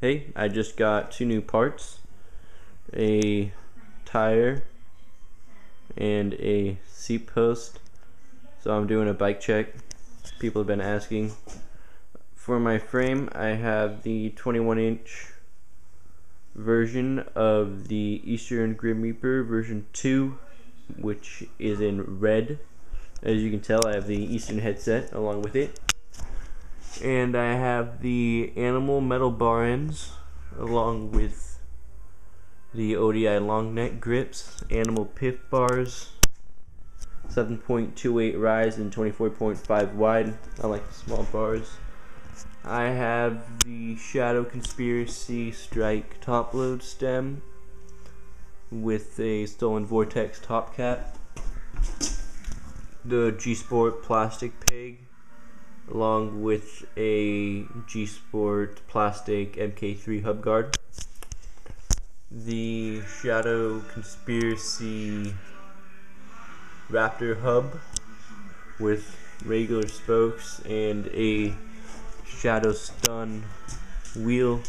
Hey, I just got 2 new parts, a tire and a seat post. So I'm doing a bike check. People have been asking. For my frame, I have the 21-inch version of the Eastern Grim Reaper version 2, which is in red. As you can tell, I have the Eastern headset along with it. And I have the animal metal bar ends along with the ODI long neck grips, animal PIFF bars, 7.28 rise and 24.5 wide. I like the small bars. I have the Shadow Conspiracy Strike top load stem with a Stolen Vortex top cap, the G-Sport plastic peg along with a G-Sport plastic MK3 hub guard, the Shadow Conspiracy Raptor hub with regular spokes and a Shadow Stun wheel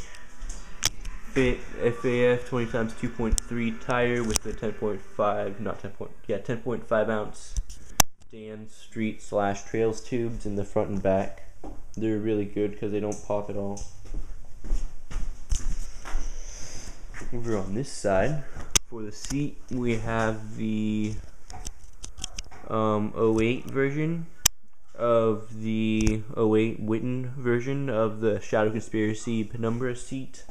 fit FAF 20x2.3 tire with the 10.5 ounce Dan Street / Trails tubes in the front and back. They're really good because they don't pop at all. Over on this side, for the seat, we have the 08 version of the 08 Witten version of the Shadow Conspiracy Penumbra seat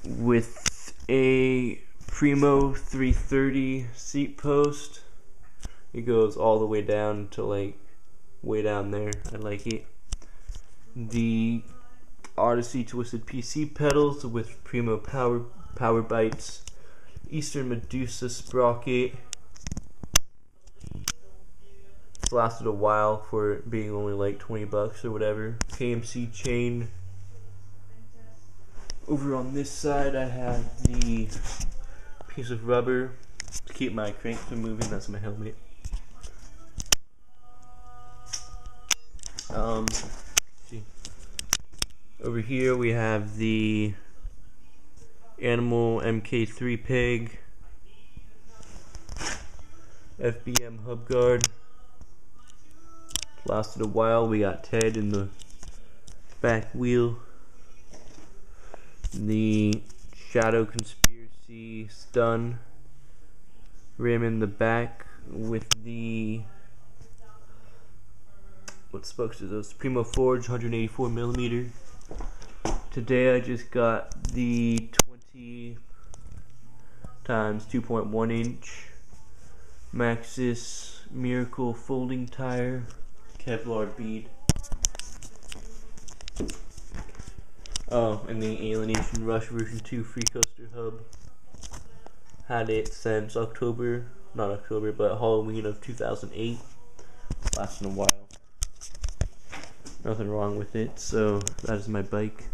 with a PRIMO 330 seat post. It goes all the way down to like way down there. I like it. The Odyssey Twisted PC pedals with PRIMO power bites, Eastern Medusa sprocket. It's lasted a while for it being only like 20 bucks or whatever. KMC chain. Over on this side I have the piece of rubber to keep my crank from moving. That's my helmet. See. Over here we have the Animal MK3 peg, FBM hub guard. Lasted a while. We got Ted in the back wheel. The Shadow Conspiracy stun rim in the back with the, what spokes are those? PRIMO Forge 184mm. Today I just got the 20 x 2.1 inch MAXXIS Miracle folding tire, Kevlar bead. Oh, and the Alienation Rush version 2 FREECOASTER hub. Had it since not October, but Halloween of 2008. Lasting a while. Nothing wrong with it, so that is my bike.